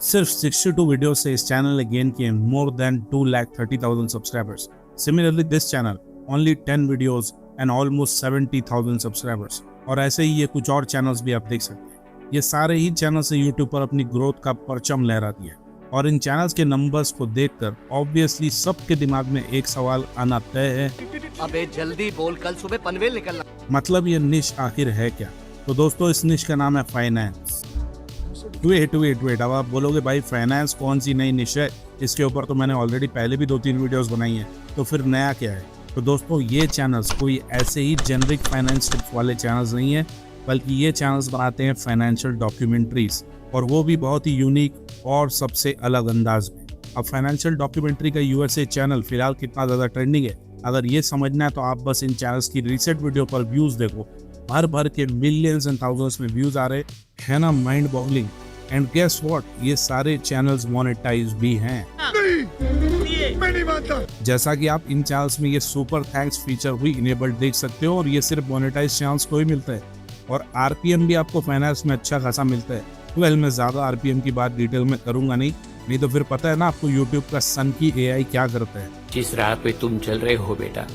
सिर्फ 62 वीडियो से इस चैनल ने गेन किए more than 2,30,000 subscribers. Similarly this channel only 10 videos and almost 70,000 subscribers. और ऐसे ही ये कुछ और चैनल्स भी आप देख सकते हैं। ये सारे ही चैनल से यूट्यूब पर अपनी ग्रोथ का परचम लहराती है। और इन चैनल्स के नंबर्स को देखकर ऑब्वियसली सबके दिमाग में एक सवाल आना तय है, अबे जल्दी बोल, कल सुबह पनवेल निकलना। मतलब ये निश आखिर है क्या? तो दोस्तों इस निश का नाम है फाइनेंस। वेट, अब आप बोलोगे भाई फाइनेंस कौन सी नई निश है? इसके ऊपर तो मैंने ऑलरेडी पहले भी 2-3 वीडियोस बनाई हैं, तो फिर नया क्या है? तो दोस्तों ये चैनल्स कोई ऐसे ही जेनरिक फाइनेंस टिप्स वाले चैनल्स नहीं है, बल्कि ये चैनल्स बनाते हैं फाइनेंशियल डॉक्यूमेंट्रीज, और वो भी बहुत ही यूनिक और सबसे अलग अंदाज में। अब फाइनेंशियल डॉक्यूमेंट्री का यूएसए चैनल फिलहाल कितना ज़्यादा ट्रेंडिंग है, अगर ये समझना है तो आप बस इन चैनल्स की रिसेंट वीडियो पर व्यूज़ देखो। भर के मिलियंस एंड थाउजेंड्स में व्यूज़ आ रहे हैं ना, mind boggling. And guess what, ये सारे चैनल्स मोनेटाइज भी हैं। मैं नहीं मानता। जैसा कि आप इन चैनल्स में ये सुपर थैंक्स फीचर भी इनेबल्ड देख सकते हो, और ये सिर्फ मोनेटाइज चैनल्स को ही मिलता है। और आरपीएम भी आपको फाइनेंस में अच्छा खासा मिलता है। वेल, मैं ज़्यादा आरपीएम की बात डिटेल में करूंगा नहीं तो फिर पता है ना आपको यूट्यूब का सन की एआई क्या करता है। जिस राह पे तुम चल रहे हो बेटा,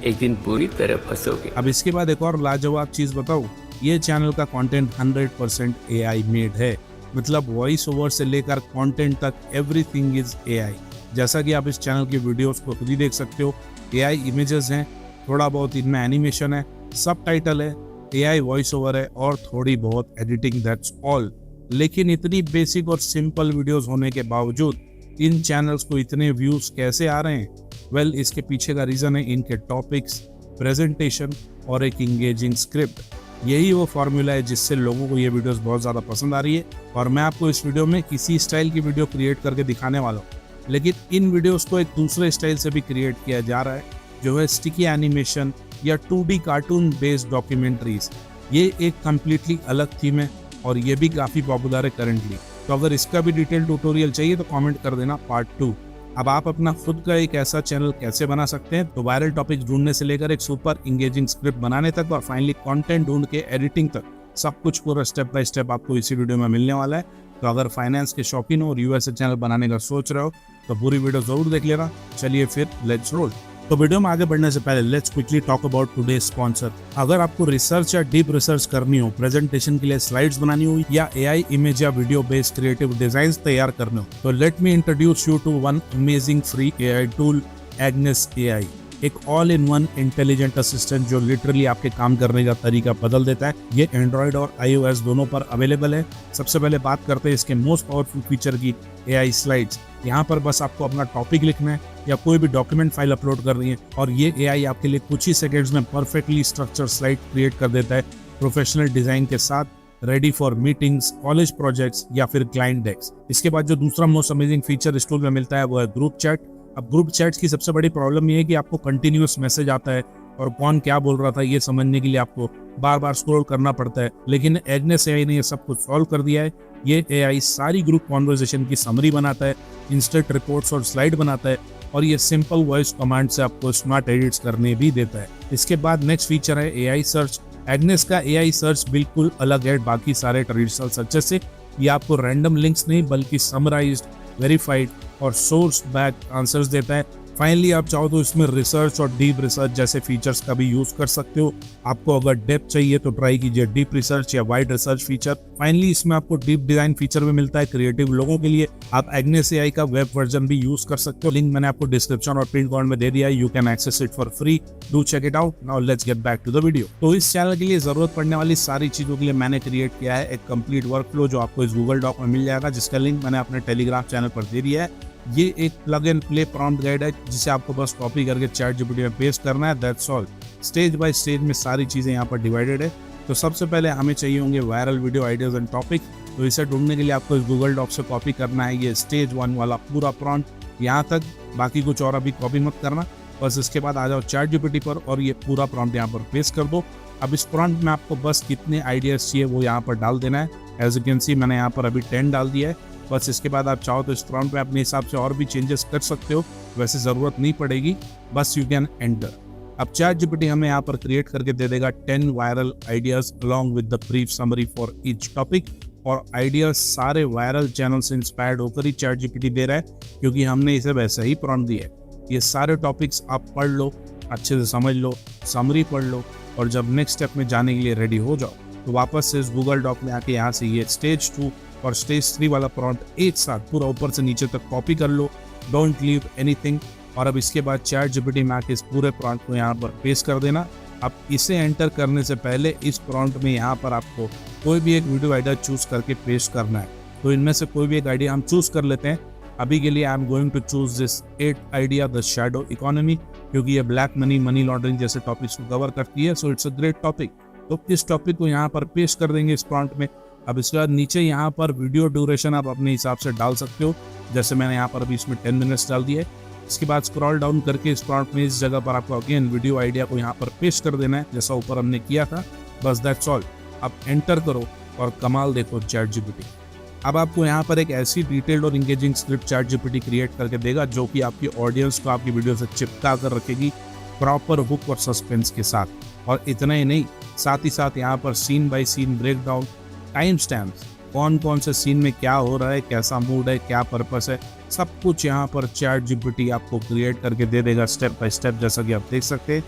एक दिन पूरी तरह फंसोगे। अब इसके बाद एक और लाजवाब चीज़ बताऊं, ये चैनल का कंटेंट 100% एआई मेड है। मतलब वॉइस ओवर से लेकर कंटेंट तक एवरीथिंग इज एआई। जैसा कि आप इस चैनल की वीडियोस को खुद ही देख सकते हो, एआई इमेजेस हैं, थोड़ा बहुत इनमें एनिमेशन है, सबटाइटल है, एआई वॉइस ओवर है और थोड़ी बहुत एडिटिंग, दैट्स ऑल। लेकिन इतनी बेसिक और सिंपल वीडियोस होने के बावजूद इन चैनल्स को इतने व्यूज कैसे आ रहे हैं? वेल, इसके पीछे का रीज़न है इनके टॉपिक्स, प्रेजेंटेशन और एक इंगेजिंग स्क्रिप्ट। यही वो फॉर्मूला है जिससे लोगों को ये वीडियोस बहुत ज़्यादा पसंद आ रही है। और मैं आपको इस वीडियो में किसी स्टाइल की वीडियो क्रिएट करके दिखाने वाला हूँ, लेकिन इन वीडियोस को एक दूसरे स्टाइल से भी क्रिएट किया जा रहा है, जो है स्टिकी एनिमेशन या 2D कार्टून बेस्ड डॉक्यूमेंट्रीज। ये एक कम्प्लीटली अलग थीम है और ये भी काफ़ी पॉपुलर है करंटली। तो अगर इसका भी डिटेल ट्यूटोरियल चाहिए तो कमेंट कर देना पार्ट 2। अब आप अपना खुद का एक ऐसा चैनल कैसे बना सकते हैं, तो वायरल टॉपिक ढूंढने से लेकर एक सुपर इंगेजिंग स्क्रिप्ट बनाने तक और फाइनली कंटेंट ढूंढ के एडिटिंग तक, सब कुछ पूरा स्टेप बाय स्टेप आपको इसी वीडियो में मिलने वाला है। तो अगर फाइनेंस के शौकीन हो और यूएसए चैनल बनाने का सोच रहे हो तो पूरी वीडियो जरूर देख लेना। चलिए फिर लेट्स रोल। तो वीडियो में आगे बढ़ने से पहले let's quickly talk about today sponsor. अगर आपको रिसर्च या डीप रिसर्च करनी हो, प्रेजेंटेशन के लिए स्लाइड्स बनानी हो या एआई इमेज या वीडियो बेस्ड क्रिएटिव डिजाइन तैयार करने हो, तो let me introduce you to one amazing free AI tool, Agnes AI. एक all in one intelligent assistant जो लिटरली आपके काम करने का तरीका बदल देता है। ये एंड्रॉइड और iOS दोनों पर अवेलेबल है। सबसे पहले बात करते हैं इसके मोस्ट पावरफुल फीचर की, एआई स्लाइड्स। यहाँ पर बस आपको अपना टॉपिक लिखना है या कोई भी डॉक्यूमेंट फाइल अपलोड करनी है और ये एआई आपके लिए कुछ ही सेकेंड्स में परफेक्टली स्ट्रक्चर स्लाइड क्रिएट कर देता है, प्रोफेशनल डिजाइन के साथ, ready for meetings, college projects या फिर क्लाइंट डेस्क। इसके बाद जो दूसरा मोस्ट अमेजिंग फीचर इस टूल में मिलता है वो है ग्रुप चैट। अब ग्रुप चैट्स की सबसे बड़ी प्रॉब्लम ये है कि आपको कंटिन्यूअस मैसेज आता है और कौन क्या बोल रहा था ये समझने के लिए आपको बार बार स्क्रॉल करना पड़ता है, लेकिन एग्नेस एआई ने ये सब कुछ सॉल्व कर दिया है। ये एआई सारी ग्रुप कॉन्वर्सेशन की समरी बनाता है, इंस्टेंट रिपोर्ट्स और स्लाइड बनाता है और ये सिंपल वॉइस कमांड से आपको स्मार्ट एडिट्स करने भी देता है। इसके बाद नेक्स्ट फीचर है एआई सर्च। एग्नेस का एआई सर्च बिल्कुल अलग है बाकी सारे ट्रेडिशनल सर्चेस से। ये आपको रैंडम लिंक्स नहीं बल्कि समराइज्ड, वेरीफाइड और सोर्स बैक आंसर्स देता है। फाइनली आप चाहो तो इसमें रिसर्च और डीप रिसर्च जैसे फीचर्स का भी यूज कर सकते हो। आपको अगर डेप्थ चाहिए तो ट्राई कीजिए डीप रिसर्च या वाइड रिसर्च फीचर। फाइनली इसमें आपको डीप डिजाइन फीचर भी मिलता है क्रिएटिव लोगों के लिए। आप एग्नेस एआई का वेब वर्जन भी यूज कर सकते हो। लिंक मैंने आपको डिस्क्रिप्शन और पिन कमेंट में दे दिया है, you can access it for free, do check it out. Now let's get back to the video. तो इस चैनल के लिए जरूरत पड़ने वाली सारी चीजों के लिए मैंने क्रिएट किया है एक कंप्लीट वर्कफ्लो जो आपको इस गूगल डॉक में मिल जाएगा, जिसका लिंक मैंने अपने टेलीग्राम चैनल पर दे दिया है। ये एक plug and play prompt guide है जिसे आपको बस कॉपी करके चैट जीपीटी में पेस्ट करना है, that's all. Stage by stage में सारी चीजें यहाँ पर डिवाइडेड है। तो सबसे पहले हमें चाहिए होंगे viral video ideas and topic. तो इसे ढूंढने के लिए आपको इस गूगल डॉक से कॉपी करना है ये स्टेज 1 वाला पूरा प्रॉम्प्ट यहाँ तक, बाकी कुछ और अभी कॉपी मत करना। बस इसके बाद आ जाओ चैट जीपीटी पर और ये पूरा प्रॉम्प्ट यहाँ पर पेस्ट कर दो। अब इस प्रॉम्प्ट में आपको बस कितने आइडियाज चाहिए वो यहाँ पर डाल देना है। एज यू कैन सी मैंने यहाँ पर अभी 10 डाल दिया है। बस इसके बाद आप चाहो तो इस प्रॉम्प्ट में अपने हिसाब से और भी चेंजेस कर सकते हो, वैसे ज़रूरत नहीं पड़ेगी, बस यू कैन एंटर। अब चैट जीपीटी हमें यहाँ पर क्रिएट करके दे देगा 10 viral ideas along with the brief summary for each topic. और आइडिया सारे वायरल चैनल से इंस्पायर्ड होकर ही चैट जीपीटी दे रहा है, क्योंकि हमने इसे वैसा ही प्रॉम्प्ट दिया है। ये सारे टॉपिक्स आप पढ़ लो, अच्छे से समझ लो, समरी पढ़ लो, और जब नेक्स्ट स्टेप में जाने के लिए रेडी हो जाओ तो वापस से इस गूगल डॉक में आके यहाँ से ये स्टेज 2 और स्टेज 3 वाला प्रॉम्प्ट एक साथ पूरा ऊपर से नीचे तक कॉपी कर लो, डोंट लीव एनीथिंग। और अब इसके बाद चैट जीपीटी में आके इस पूरे प्रॉम्प्ट को यहाँ पर पेस्ट कर देना। अब इसे एंटर करने से पहले इस प्रॉम्प्ट में यहाँ पर आपको कोई भी एक वीडियो आइडिया चूज करके पेस्ट करना है। तो इनमें से कोई भी एक आइडिया हम चूज कर लेते हैं। अभी के लिए I am going to choose this 8 idea, the shadow economy, क्योंकि ये ब्लैक मनी, मनी लॉन्ड्रिंग जैसे टॉपिक्स को कवर करती है। So it's a great topic. तो इस टॉपिक को यहाँ पर पेस्ट कर देंगे इस प्रॉम्प्ट में। अब इसके बाद नीचे यहाँ पर वीडियो ड्यूरेशन आप अपने हिसाब से डाल सकते हो, जैसे मैंने यहाँ पर अभी इसमें 10 मिनट्स डाल दिए। इसके बाद स्क्रॉल डाउन करके इस प्रॉम्प्ट में इस जगह पर आपको अगेन वीडियो आइडिया को यहाँ पर पेस्ट कर देना है, जैसा ऊपर हमने किया था। बस दैट्स ऑल। अब एंटर करो और कमाल देखो चैट जीपीटी। अब आपको यहाँ पर एक ऐसी डिटेल्ड और engaging script chat GPT create करके देगा जो कि आपकी ऑडियंस को आपकी वीडियो से चिपका कर रखेगी, प्रॉपर हुक और सस्पेंस के साथ। और इतना ही नहीं, साथ ही साथ यहाँ पर scene by scene breakdown, time stamps, कौन कौन से सीन में क्या हो रहा है, कैसा मूड है, क्या पर्पस है, सब कुछ यहाँ पर चैट जीपीटी आपको क्रिएट करके दे देगा स्टेप बाय स्टेप, जैसा कि आप देख सकते हैं।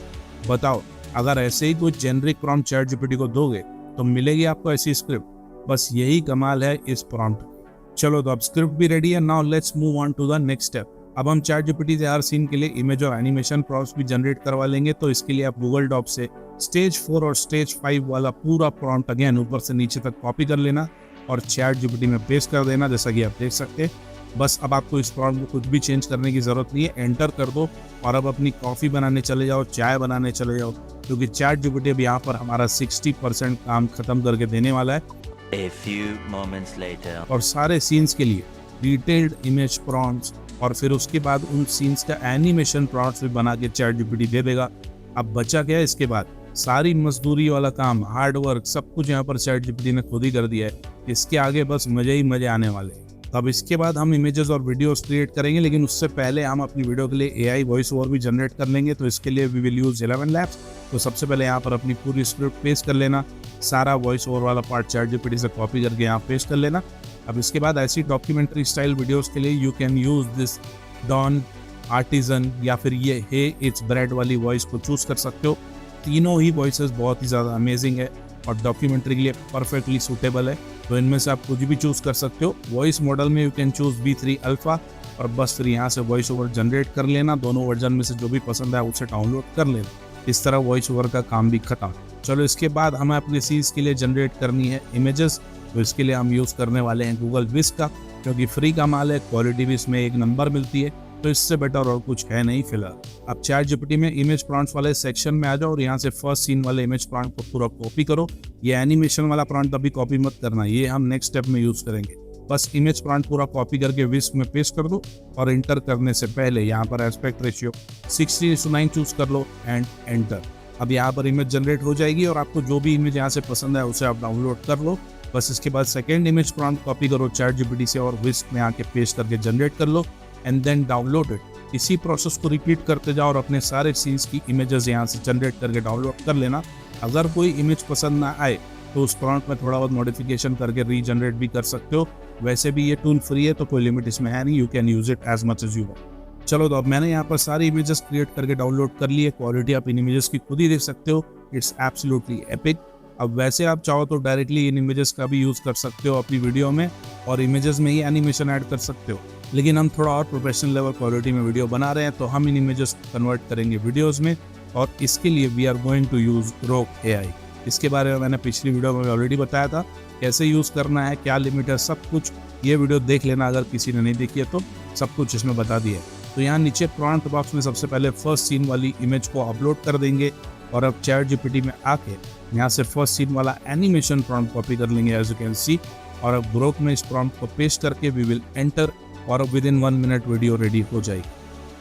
बताओ, अगर ऐसे ही कोई जेनरिक प्रॉम्प्ट चैट जीपीटी को दोगे तो मिलेगी आपको ऐसी स्क्रिप्ट। बस यही कमाल है इस प्रॉम्प्ट। चलो, तो अब स्क्रिप्ट भी रेडी है। Now let's move on to the next step. अब हम चैट जीपीटी से हर सीन के लिए इमेज और एनिमेशन प्रॉम्प्ट्स भी जनरेट करवा लेंगे। तो इसके लिए आप गूगल डॉक से स्टेज 4 और स्टेज 5 वाला पूरा प्रॉम्प्ट अगेन ऊपर से नीचे तक कॉपी कर लेना और चैट जीपीटी में पेस्ट कर देना, जैसा कि आप देख सकते हैं। बस अब आपको इस प्रॉम्प्ट को कुछ भी चेंज करने की जरूरत नहीं है, एंटर कर दो और अब अपनी कॉफ़ी बनाने चले जाओ, चाय बनाने चले जाओ, क्योंकि चैट जीपीटी अब यहाँ पर हमारा 60% काम खत्म करके देने वाला है। A few moments later. और सारे सीन्स के लिए डिटेल्ड इमेज प्रॉम्प्ट्स और फिर उसके बाद उन सीन्स का एनिमेशन प्रॉम्प्ट्स भी बना के चैट जीपीटी दे देगा। अब बचा क्या है इसके बाद? सारी मजदूरी वाला काम, हार्ड वर्क, सब कुछ यहाँ पर चैट जीपीटी ने खुद ही कर दिया है। इसके आगे बस मजे ही मजे आने वाले हैं। अब इसके बाद हम इमेजेस और वीडियोस क्रिएट करेंगे, लेकिन उससे पहले हम अपनी वीडियो के लिए एआई वॉइस ओवर भी जनरेट कर लेंगे। तो इसके लिए वी विल यूज 11 लैब्स। तो सबसे पहले यहाँ पर अपनी पूरी स्क्रिप्ट पेस्ट कर लेना, सारा वॉइस ओवर वाला पार्ट चैट जीपीटी से कॉपी करके यहाँ पेस्ट कर लेना। अब इसके बाद ऐसी डॉक्यूमेंट्री स्टाइल वीडियोस के लिए you can use this Dawn, artisan या फिर ये हे इट्स ब्रेड वाली वॉइस को चूज कर सकते हो। तीनों ही वॉइसेस बहुत ही ज़्यादा अमेजिंग है और डॉक्यूमेंट्री के लिए परफेक्टली सूटेबल है। तो इनमें से आप कुछ भी चूज कर सकते हो। वॉइस मॉडल में you can choose V3 alpha और बस फिर यहाँ से वॉइस ओवर जनरेट कर लेना। दोनों वर्जन में से जो भी पसंद है उसे डाउनलोड कर लेना। इस तरह वॉइस ओवर का काम भी खत्म। चलो, इसके बाद हमें अपने सीन्स के लिए जनरेट करनी है इमेजेस। तो इसके लिए हम यूज़ करने वाले हैं गूगल विस्क का, क्योंकि फ्री का माल है, क्वालिटी भी इसमें एक नंबर मिलती है। तो इससे बेटर और कुछ है नहीं फिलहाल। अब चैट जीपीटी में इमेज प्रॉम्प्ट्स वाले सेक्शन में आ जाओ और यहाँ से फर्स्ट सीन वाले इमेज प्रॉम्प्ट को पूरा कॉपी करो। ये एनिमेशन वाला प्रॉम्प्ट अभी कॉपी मत करना, ये हम नेक्स्ट स्टेप में यूज़ करेंगे। बस इमेज प्रॉम्प्ट पूरा कॉपी करके विस्क में पेस्ट कर दो और एंटर करने से पहले यहाँ पर एस्पेक्ट रेशियो 60:9 चूज कर लो एंड एंटर। अब यहाँ पर इमेज जनरेट हो जाएगी और आपको जो भी इमेज यहाँ से पसंद है उसे आप डाउनलोड कर लो। बस इसके बाद सेकेंड इमेज प्रॉम्प्ट कॉपी करो चैट जीपीटी से और विस्क में आके पेस्ट करके जनरेट कर लो एंड देन डाउनलोड इट। इसी प्रोसेस को रिपीट करते जाओ और अपने सारे सीन्स की इमेजेस यहाँ से जनरेट करके डाउनलोड कर लेना। अगर कोई इमेज पसंद ना आए तो उस प्रॉम्प्ट में थोड़ा बहुत मॉडिफिकेशन करके रीजनरेट भी कर सकते हो। वैसे भी ये टूल फ्री है तो कोई लिमिट इसमें है नहीं, you can use it as much as you want. चलो, तो अब मैंने यहाँ पर सारी इमेजेस क्रिएट करके डाउनलोड कर ली है। क्वालिटी आप इन इमेजेस की खुद ही देख सकते हो, इट्स एब्सोल्युटली एपिक। अब वैसे आप चाहो तो डायरेक्टली इन इमेजेस का भी यूज़ कर सकते हो अपनी वीडियो में और इमेजेस में ही एनिमेशन ऐड कर सकते हो, लेकिन हम थोड़ा और प्रोफेशनल लेवल क्वालिटी में वीडियो बना रहे हैं तो हम इन इमेजेस को कन्वर्ट करेंगे वीडियोस में और इसके लिए we are going to use Grok AI. इसके बारे में मैंने पिछली वीडियो में ऑलरेडी बताया था, कैसे यूज़ करना है, क्या लिमिट है, सब कुछ ये वीडियो देख लेना अगर किसी ने नहीं देखी है तो, सब कुछ इसमें बता दिया है। तो यहाँ नीचे प्रॉम्प्ट बॉक्स में सबसे पहले फर्स्ट सीन वाली इमेज को अपलोड कर देंगे और अब चैट जीपीटी में आके यहाँ से फर्स्ट सीन वाला एनिमेशन प्रॉम्प्ट कॉपी कर लेंगे एज यू कैन सी। और अब ग्रोक में इस प्रॉम्प्ट को पेस्ट करके वी विल एंटर और अब with in 1 minute video ready हो जाएगी।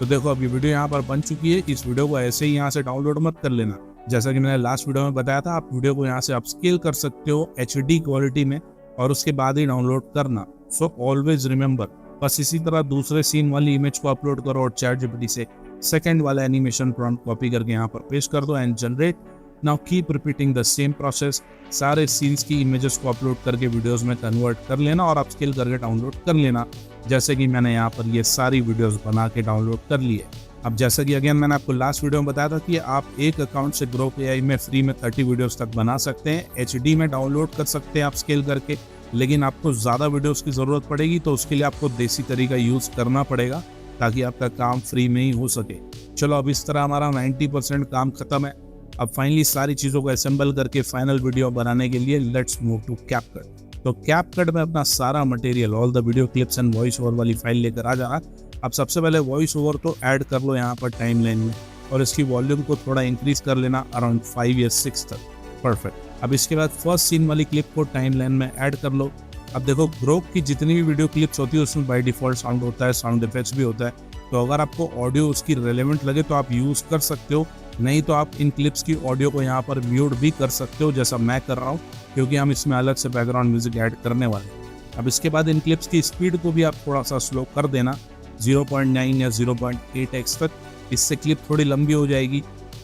तो देखो, अब ये वीडियो यहाँ पर बन चुकी है। इस वीडियो को ऐसे ही यहाँ से डाउनलोड मत कर लेना, जैसा कि मैंने लास्ट वीडियो में बताया था। आप वीडियो को यहाँ से अपस्केल कर सकते हो HD क्वालिटी में और उसके बाद ही डाउनलोड करना। सो ऑलवेज रिमेंबर, बस इसी तरह दूसरे सीन वाली इमेज को अपलोड करो और चैट जीपीटी से सेकंड वाला एनिमेशन प्रॉम्प्ट कॉपी करके यहाँ पर पेस्ट कर दो and generate. Now keep repeating the same process. सारे सीन्स की इमेजेस को अपलोड करके वीडियोस में कन्वर्ट कर लेना और अपस्केल करके डाउनलोड कर लेना, जैसे कि मैंने यहाँ पर ये सारी वीडियोस बना के डाउनलोड कर लिए। अब जैसा कि अगेन मैंने आपको लास्ट वीडियो में बताया था कि आप एक अकाउंट से ग्रोक एआई में फ्री में 30 वीडियोस तक बना सकते हैं, HD में डाउनलोड कर सकते हैं आप स्केल करके। लेकिन आपको ज़्यादा वीडियोस की ज़रूरत पड़ेगी तो उसके लिए आपको देसी तरीका यूज़ करना पड़ेगा ताकि आपका काम फ्री में ही हो सके। चलो अब इस तरह हमारा 90% काम खत्म है। अब फाइनली सारी चीज़ों को असेंबल करके फाइनल वीडियो बनाने के लिए लेट्स मूव टू कैपकट। तो कैपकट में अपना सारा material, all the video clips and voice over वाली फाइल लेकर आ जाना। अब सबसे पहले वॉइस ओवर तो ऐड कर लो यहाँ पर टाइमलाइन में और इसकी वॉल्यूम को थोड़ा इंक्रीज कर लेना अराउंड 5 या 6 तक। परफेक्ट। अब इसके बाद फर्स्ट सीन वाली क्लिप को टाइमलाइन में ऐड कर लो। अब देखो ग्रोक की जितनी भी वीडियो क्लिप्स होती है उसमें बाय डिफॉल्ट साउंड होता है, साउंड इफेक्ट्स भी होता है। तो अगर आपको ऑडियो उसकी रेलेवेंट लगे तो आप यूज़ कर सकते हो, नहीं तो आप इन क्लिप्स की ऑडियो को यहाँ पर म्यूट भी कर सकते हो जैसा मैं कर रहा हूँ, क्योंकि हम इसमें अलग से बैकग्राउंड म्यूजिक ऐड करने वाले हैं। अब इसके बाद इन क्लिप्स की स्पीड को भी आप थोड़ा सा स्लो कर देना 0.9 या 0.8x तक। इससे क्लिप थोड़ी लंबी हो जाएगी,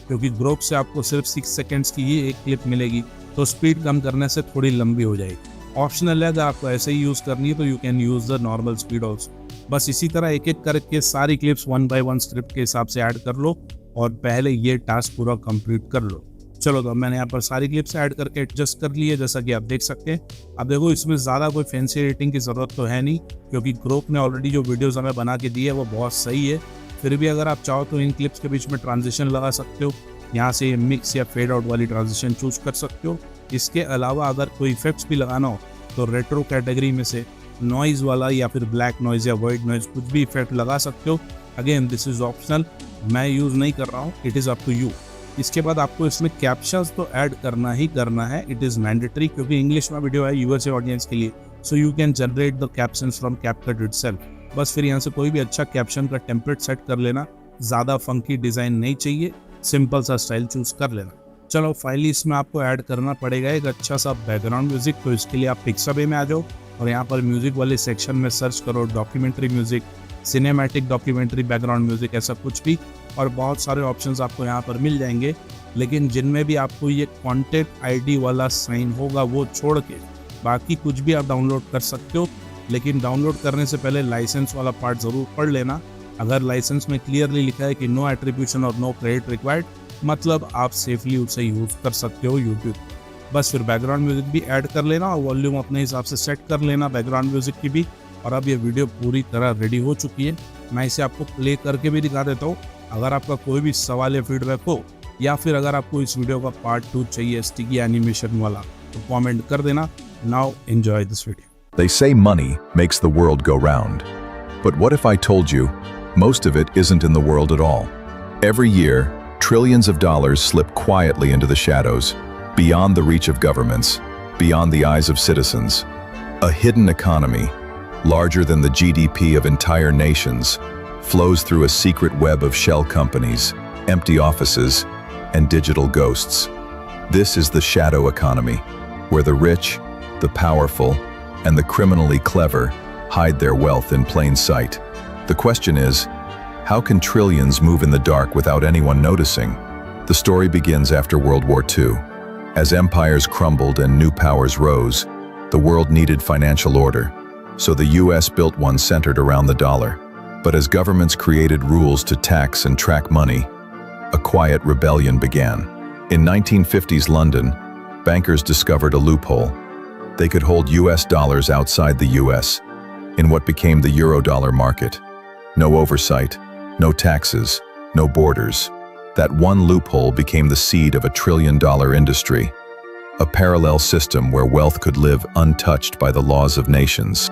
क्योंकि ग्रोक से आपको सिर्फ 6 सेकेंड्स की ही एक क्लिप मिलेगी, तो स्पीड कम करने से थोड़ी लंबी हो जाएगी। ऑप्शनल है, अगर आपको ऐसे ही यूज़ करनी है तो you can use the normal speed also. बस इसी तरह एक एक करके सारी क्लिप्स 1 by 1 स्क्रिप्ट के हिसाब से ऐड कर लो और पहले ये टास्क पूरा कंप्लीट कर लो। चलो तो मैंने यहाँ पर सारी क्लिप्स ऐड करके एडजस्ट कर ली है, जैसा कि आप देख सकते हैं। अब देखो इसमें ज़्यादा कोई फैंसी एडिटिंग की ज़रूरत तो है नहीं, क्योंकि ग्रोक ने ऑलरेडी जो वीडियोज़ हमें बना के दी है वो बहुत सही है। फिर भी अगर आप चाहो तो इन क्लिप्स के बीच में ट्रांजिशन लगा सकते हो, यहाँ से मिक्स या फेड आउट वाली ट्रांजिशन चूज कर सकते हो। इसके अलावा अगर कोई इफेक्ट्स भी लगाना हो तो रेट्रो कैटेगरी में से नॉइज़ वाला या फिर ब्लैक नॉइज़ या वाइट नॉइज़ कुछ भी इफेक्ट लगा सकते हो। अगेन दिस इज़ ऑप्शनल, मैं यूज़ नहीं कर रहा हूँ, it is up to you. इसके बाद आपको इसमें कैप्शंस तो ऐड करना ही करना है, इट इज़ मैंडेटरी, क्योंकि इंग्लिश में वीडियो है USA ऑडियंस के लिए। So you can generate the captions from CapCut itself. बस फिर यहाँ से कोई भी अच्छा कैप्शन का टेम्पलेट सेट कर लेना, ज़्यादा फंकी डिज़ाइन नहीं चाहिए, सिंपल सा स्टाइल चूज कर लेना। चलो फाइनली इसमें आपको ऐड करना पड़ेगा एक अच्छा सा बैकग्राउंड म्यूजिक। तो इसके लिए आप पिक्साबे में आ जाओ और यहाँ पर म्यूजिक वाले सेक्शन में सर्च करो documentary music, cinematic documentary background music, ऐसा कुछ भी, और बहुत सारे ऑप्शंस आपको यहाँ पर मिल जाएंगे। लेकिन जिनमें भी आपको ये कॉन्टेक्ट ID वाला साइन होगा वो छोड़ के बाकी कुछ भी आप डाउनलोड कर सकते हो। लेकिन डाउनलोड करने से पहले लाइसेंस वाला पार्ट ज़रूर पढ़ लेना। अगर लाइसेंस में क्लियरली लिखा है कि नो एट्रीब्यूशन और नो क्रेडिट रिक्वायर्ड, मतलब आप सेफली उसे यूज़ कर सकते हो यूट्यूब। बस फिर बैकग्राउंड म्यूजिक भी ऐड कर लेना और वॉल्यूम अपने हिसाब से सेट कर लेना बैकग्राउंड म्यूजिक की भी। और अब ये वीडियो पूरी तरह रेडी हो चुकी है। मैं इसे आपको प्ले करके भी दिखा देता हूँ। अगर आपका कोई भी सवाल या फीडबैक हो, या फिर अगर आपको इस वीडियो का पार्ट 2 चाहिए स्टिकी एनिमेशन वाला, तो कमेंट कर देना। Now enjoy this video. They say money makes the world go round. But what if I told you most of it isn't in the world at all? Every year, trillions of dollars slip quietly into the shadows, beyond the reach of governments, beyond the eyes of citizens. A hidden economy, larger than the GDP of entire nations, flows through a secret web of shell companies, empty offices, and digital ghosts. This is the shadow economy, where the rich, the powerful, and the criminally clever hide their wealth in plain sight. The question is, how can trillions move in the dark without anyone noticing? The story begins after World War II. As empires crumbled and new powers rose, the world needed financial order, so the US built one centered around the dollar. But as governments created rules to tax and track money, a quiet rebellion began. In 1950s London, bankers discovered a loophole. They could hold US dollars outside the US, in what became the Eurodollar market. No oversight, no taxes, no borders. That one loophole became the seed of $1 trillion industry, a parallel system where wealth could live untouched by the laws of nations.